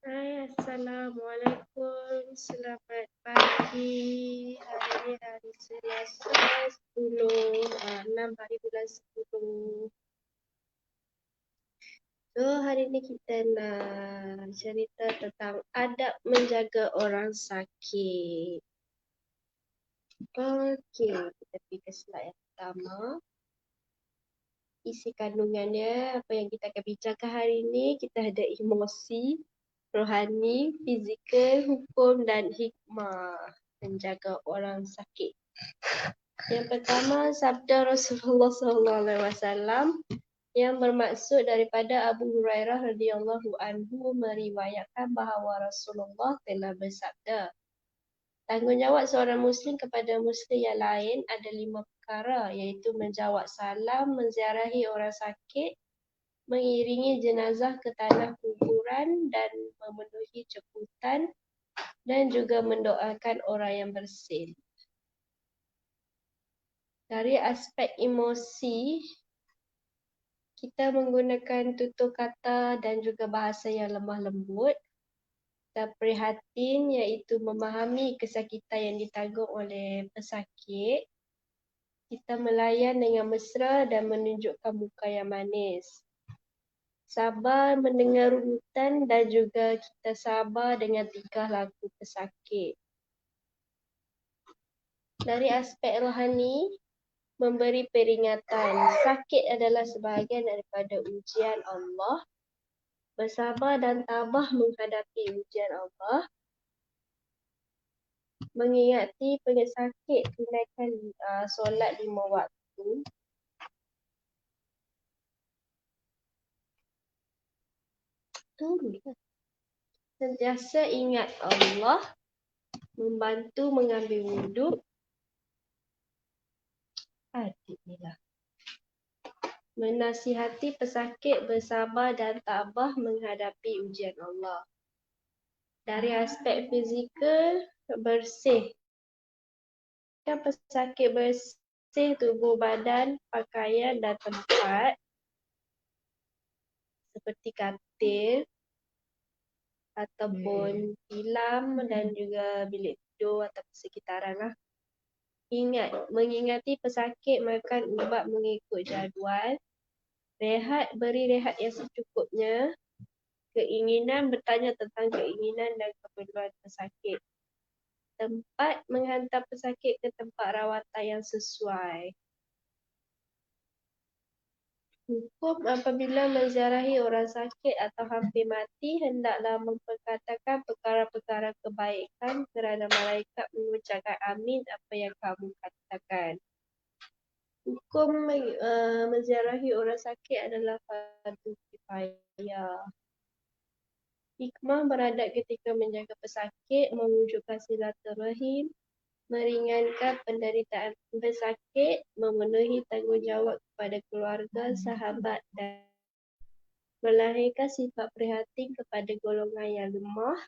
Hai, Assalamualaikum. Selamat pagi. Hari ini hari Selasa 6 hari bulan 10. So, hari ini kita nak cerita tentang adab menjaga orang sakit. Okey, kita pergi ke slide yang pertama. Isi kandungannya, apa yang kita akan bincangkan hari ini, kita ada emosi, rohani, fizikal, hukum dan hikmah menjaga orang sakit. Yang pertama, sabda Rasulullah SAW yang bermaksud daripada Abu Hurairah radhiyallahu anhu meriwayatkan bahawa Rasulullah telah bersabda, tanggungjawab seorang Muslim kepada Muslim yang lain ada 5 perkara, iaitu menjawab salam, menziarahi orang sakit, mengiringi jenazah ke tanah kuburan dan memenuhi jemputan, dan juga mendoakan orang yang bersin. Dari aspek emosi, kita menggunakan tutur kata dan juga bahasa yang lemah lembut. Kita prihatin iaitu memahami kesakitan yang ditanggung oleh pesakit. Kita melayan dengan mesra dan menunjukkan muka yang manis. Sabar mendengar runutan dan juga kita sabar dengan tingkah laku pesakit. Dari aspek rohani, memberi peringatan. Sakit adalah sebahagian daripada ujian Allah. Bersabar dan tabah menghadapi ujian Allah. Mengingati pesakit, tunaikan solat 5 waktu. Sentiasa ingat Allah. Membantu mengambil wuduk. Adiklah. Menasihati pesakit, bersabar dan tabah menghadapi ujian Allah. Dari aspek fizikal, bersih. Pesakit bersih tubuh badan, pakaian dan tempat seperti katil ataupun tilam dan juga bilik tidur atau sekitaran lah. Mengingati pesakit makan ubat mengikut jadual. Rehat, beri rehat yang secukupnya. Keinginan, bertanya tentang keinginan dan keperluan pesakit. Tempat, menghantar pesakit ke tempat rawatan yang sesuai. Hukum, apabila menziarahi orang sakit atau hampir mati, hendaklah memperkatakan perkara-perkara kebaikan kerana malaikat mengucapkan amin apa yang kamu katakan. Hukum menziarahi orang sakit adalah fardu kifayah. Hikmah beradab ketika menjaga pesakit, mewujudkan silaturahim, meringankan penderitaan pesakit, memenuhi tanggungjawab kepada keluarga, sahabat dan melahirkan sifat prihatin kepada golongan yang lemah,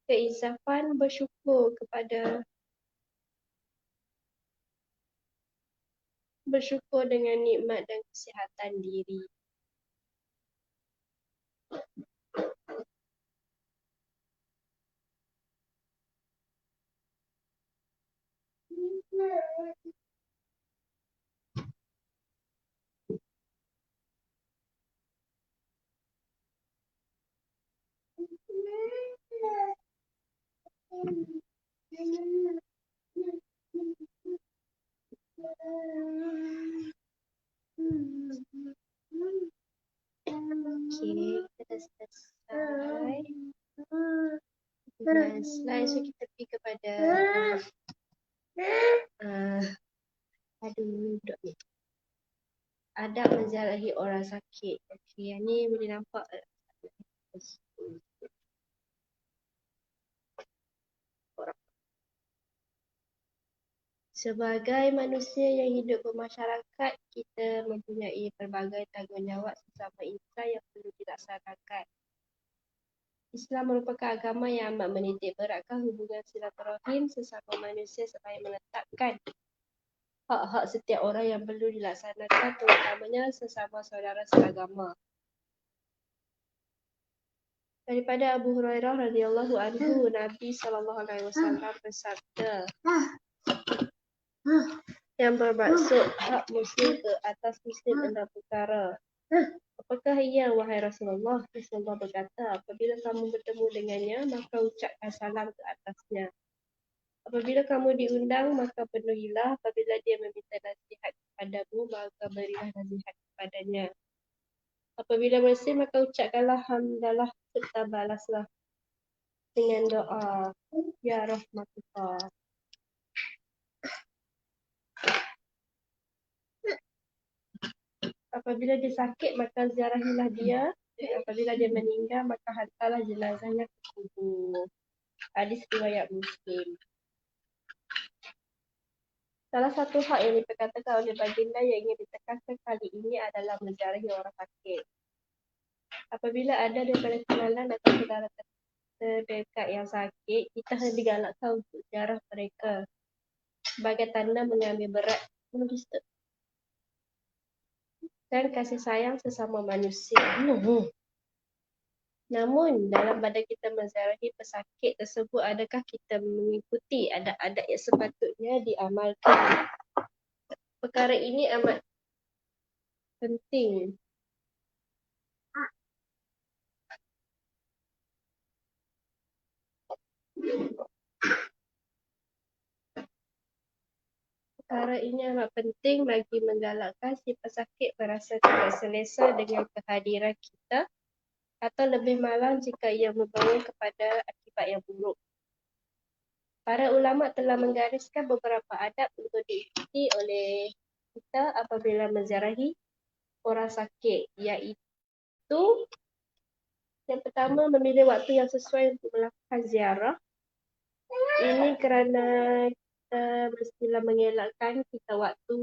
keinsafan, bersyukur dengan nikmat dan kesihatan diri. Okey, kita dah selesai dengan slide, so kita pergi kepada duduk ni. Adab menziarahi orang sakit. Okey, yang ni boleh nampak sebagai manusia yang hidup bermasyarakat, kita mempunyai pelbagai tanggungjawab sesama insan yang perlu dilaksanakan. Islam merupakan agama yang amat menitik beratkan hubungan silaturahim sesama manusia supaya menetapkan hak-hak setiap orang yang perlu dilaksanakan, terutamanya sesama saudara seagama. Daripada Abu Hurairah radhiyallahu anhu, Nabi SAW bersabda yang bermaksud hak muslim ke atas muslim adalah perkara. Apakah ia, wahai Rasulullah? Rasulullah berkata, apabila kamu bertemu dengannya, maka ucapkan salam ke atasnya. Apabila kamu diundang, maka penuhilah. Apabila dia meminta nasihat kepadamu, maka berilah nasihat kepadanya. Apabila bersih, maka ucapkanlah hamdalah serta balaslah dengan doa, Ya Rahmatullah. Apabila dia sakit, maka ziarahilah dia. Apabila dia meninggal, maka hantarlah jenazahnya ke kubur. Hadis riwayat Muslim. Salah satu hak yang diperkatakan oleh baginda yang ingin ditekankan kali ini adalah menziarahi orang sakit. Apabila ada daripada kenalan atau saudara terdekat yang sakit, kita hendak digalakkan untuk ziarah mereka sebagai tanda mengambil berat dan kasih sayang sesama manusia. Namun, dalam badan kita menziarahi pesakit tersebut, adakah kita mengikuti adat-adat yang sepatutnya diamalkan? Perkara ini amat penting. Perkara ini amat penting bagi menggalakkan si pesakit merasa tidak selesa dengan kehadiran kita atau lebih malang jika ia membawa kepada akibat yang buruk. Para ulama telah menggariskan beberapa adab untuk diikuti oleh kita apabila menziarahi orang sakit, iaitu yang pertama, memilih waktu yang sesuai untuk melakukan ziarah. Ini kerana kita mestilah mengelakkan kita waktu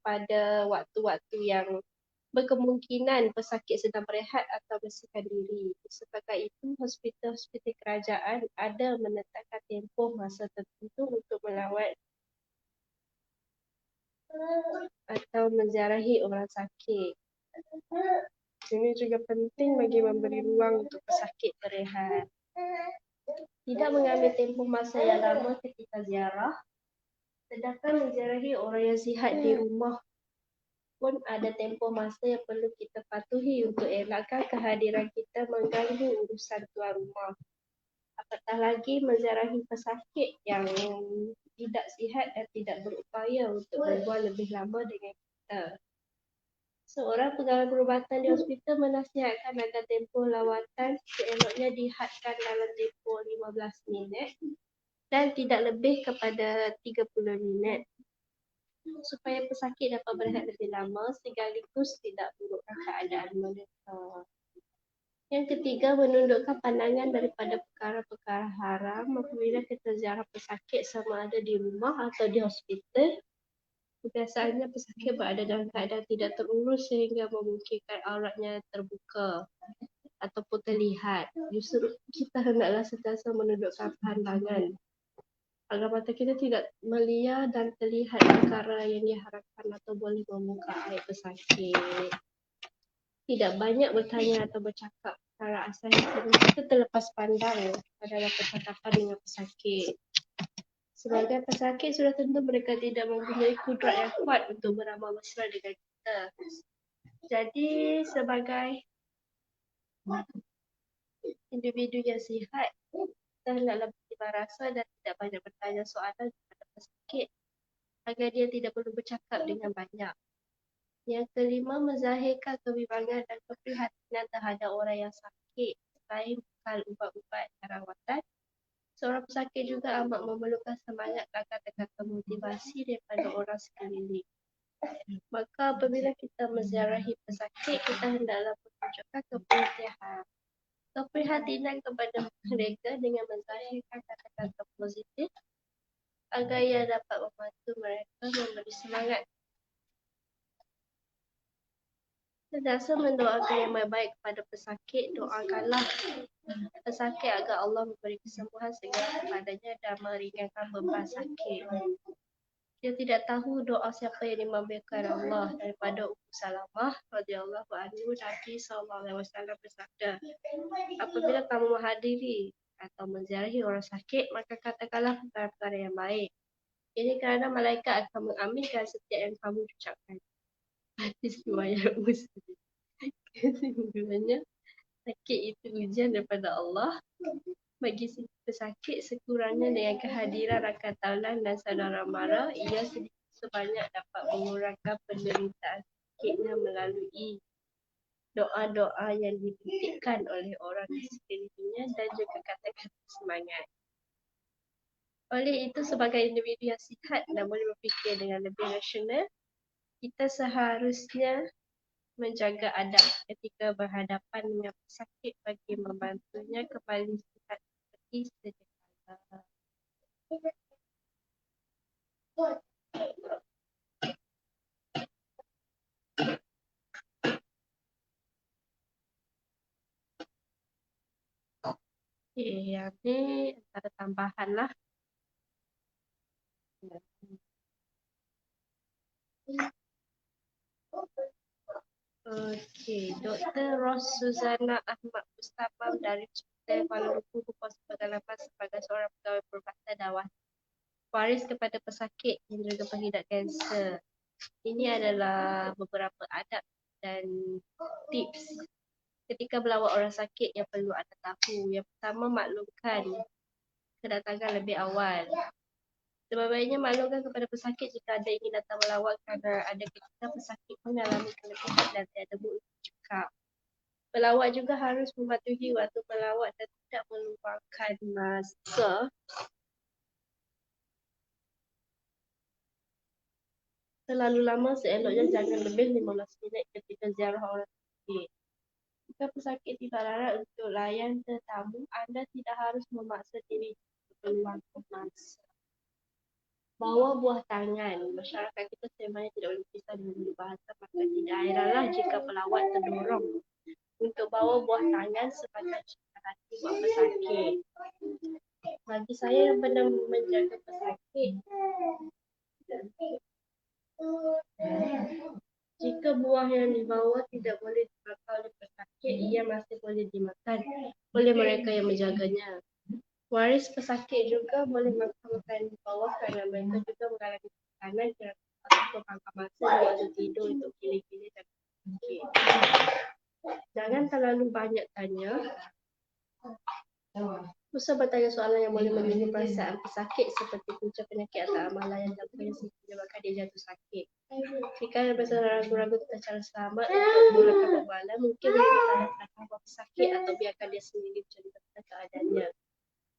pada waktu-waktu yang berkemungkinan pesakit sedang berehat atau bersihkan diri. Sebagai itu, hospital-hospital kerajaan ada menetapkan tempoh masa tertentu untuk melawat atau menziarahi orang sakit. Ini juga penting bagi memberi ruang untuk pesakit berehat. Tidak mengambil tempoh masa yang lama ketika ziarah, sedangkan menziarahi orang yang sihat di rumah pun ada tempoh masa yang perlu kita patuhi untuk elakkan kehadiran kita mengganggu urusan tuan rumah. Apatah lagi menziarahi pesakit yang tidak sihat dan tidak berupaya untuk berbual lebih lama dengan kita. Seorang pegawai perubatan di hospital menasihatkan agar tempoh lawatan seeloknya dihadkan dalam tempoh 15 minit dan tidak lebih kepada 30 minit supaya pesakit dapat berehat lebih lama sekaligus tidak burukkan keadaan mereka. Yang ketiga, menundukkan pandangan daripada perkara-perkara haram apabila kita ziarah pesakit sama ada di rumah atau di hospital. Biasanya pesakit berada dalam keadaan tidak terurus sehingga memungkinkan auratnya terbuka ataupun terlihat. Justru kita hendaklah sentiasa menundukkan pandangan agar mata kita tidak melihat dan terlihat perkara yang diharapkan atau boleh membuka aib pesakit. Tidak banyak bertanya atau bercakap perkara asal kita terlepas pandang adalah percakapan dengan pesakit. Sebagai pesakit, sudah tentu mereka tidak mempunyai kudrat yang kuat untuk beramal mesra dengan kita. Jadi, sebagai individu yang sihat, kita hendaklah bertimbang rasa dan tidak banyak bertanya soalan kepada pesakit agar dia tidak perlu bercakap dengan banyak. Yang kelima, menzahirkan kebimbangan dan keprihatinan terhadap orang yang sakit. Selain bekal ubat-ubat dan rawatan, seorang pesakit juga amat memerlukan semangat dan kata-kata motivasi daripada orang sekeliling. Maka apabila kita menziarahi pesakit, kita hendaklah menunjukkan keprihatinan kepada mereka dengan menzahirkan kata-kata positif agar ia dapat membantu mereka memberi semangat. Sentiasa mendoakan yang baik kepada pesakit, doakanlah pesakit agar Allah memberi kesembuhan segera kepadanya dan meringankan beban sakit. Dia tidak tahu doa siapa yang dimabaikan Allah. Daripada Ummu Salamah radhiyallahu anhu, Nabi SAW bersabda, apabila kamu menghadiri atau menziarahi orang sakit, maka katakanlah perkara-perkara yang baik. Ini kerana malaikat akan mengaminkan setiap yang kamu ucapkan. Hadis riwayat Muslim. Kesimpulannya, sakit itu ujian daripada Allah bagi si pesakit. Sekurangnya dengan kehadiran rakan taulan dan saudara mara, ia sedikit sebanyak dapat mengurangkan penderitaan sakitnya melalui doa-doa yang diberikan oleh orang di sekelilingnya dan juga kata-kata semangat. Oleh itu, sebagai individu yang sihat dan boleh berfikir dengan lebih rasional, kita seharusnya menjaga adab ketika berhadapan dengan pesakit bagi membantunya kembali sihat seperti sedia kala. Yang ni antara tambahan lah. Okey, Dr. Ros Suzana Ahmad Mustamam dari Hospital Kuala Lumpur berkuasa pengalaman sebagai seorang pegawai perubatan dan waris kepada pesakit yang juga pengidap kanser. Ini adalah beberapa adab dan tips ketika melawat orang sakit yang perlu anda tahu. Yang pertama, maklumkan kedatangan lebih awal. Sebaiknya maklumkan kepada pesakit jika anda ingin datang melawat kerana ada ketika pesakit mengalami keletihan dan tiada mood cekap. Pelawat juga harus mematuhi waktu melawat dan tidak meluangkan masa terlalu lama. Seeloknya jangan lebih 15 minit ketika ziarah orang sakit. Jika pesakit tidak larat untuk layan tetamu, anda tidak harus memaksa diri meluangkan masa. Bawa buah tangan. Masyarakat kita sebenarnya tidak boleh pisah dengan bahasa, maka tidak heranlah jika pelawat terdorong untuk bawa buah tangan sebagai cinta hati buat pesakit. Bagi saya yang pernah menjaga pesakit, jika buah yang dibawa tidak boleh dimakan oleh pesakit, ia masih boleh dimakan oleh mereka yang menjaganya. Waris pesakit juga boleh makan makanan di bawah kerana mereka juga mengalami tekanan atau pangkal masa di waktu tidur untuk gila-gila dan pesakit. Jangan terlalu banyak tanya. Usah bertanya soalan yang boleh menyinggung perasaan pesakit seperti punca penyakit atau amalan yang dapat menyebabkan dia jatuh sakit. Jika ada berasa ragu-ragu tentang cara selamat untuk mulakan perbualan, mungkin boleh bertanya-tanya buat pesakit atau biarkan dia sendiri bercerita tentang keadaannya.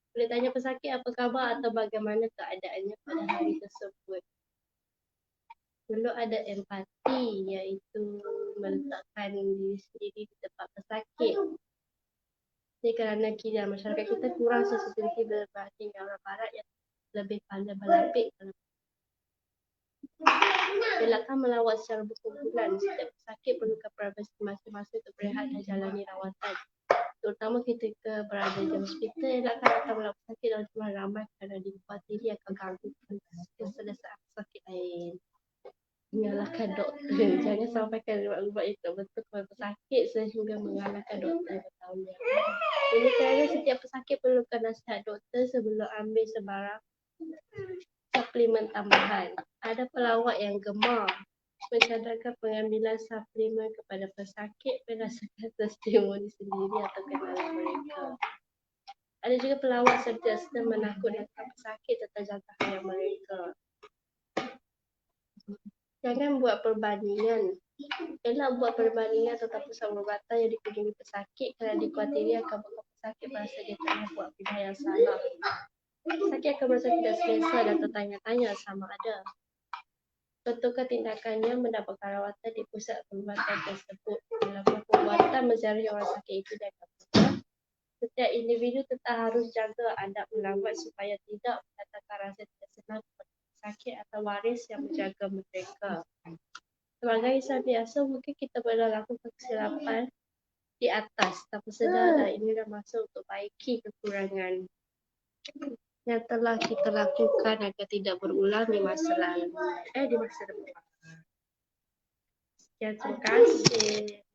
Boleh tanya pesakit apa khabar atau bagaimana keadaannya pada hari tersebut. Perlu ada empati, iaitu meletakkan diri sendiri di tempat pesakit. Ini kerana kini masyarakat kita kurang sensitiviti berbanding orang barat yang lebih pandai berlapik. Elakkan melawat secara berkumpulan. Setiap pesakit perlukan privasi masing-masing untuk berehat dan jalani rawatan. Terutama ketika berada di hospital, elakkan datang melawat pesakit dalam jumlah ramai kerana dikhawatiri akan ganggu keselesaan pesakit lain. Menyalahkan doktor. Jangan sampaikan riwayat-riwayat itu betul kepada pesakit sehingga mengalahkan doktor bertahun-tahun. Ini kerana setiap pesakit perlukan nasihat doktor sebelum ambil sebarang suplemen tambahan. Ada pelawat yang gemar mencadangkan pengambilan suplemen kepada pesakit berdasarkan testimoni sendiri atau kenalan mereka. Ada juga pelawat sentiasa menakut-nakutkan pesakit tentang jangkaan mereka. Jangan buat perbandingan. Elak buat perbandingan tentang pusat perubatan yang dikunjungi pesakit kerana dikhawatiri akan membuat pesakit merasa dia tengah buat pilihan yang salah. Pesakit akan merasa tidak selesa dan tertanya-tanya sama ada betulkah tindakannya mendapatkan rawatan di pusat perubatan tersebut. Dalam perubatan menziarahi orang sakit itu dianggap mudah. Setiap individu tetap harus jaga adab melawat supaya tidak mendatangkan rasa tidak senang kepada pesakit atau waris yang menjaga mereka. Sebagai insan biasa, mungkin kita pernah lakukan kesilapan di atas, tanpa sedar dan inilah masa untuk baiki kekurangan. yang telah kita lakukan agar tidak berulang di masa lalu. Di masa depan. Sekian, terima kasih.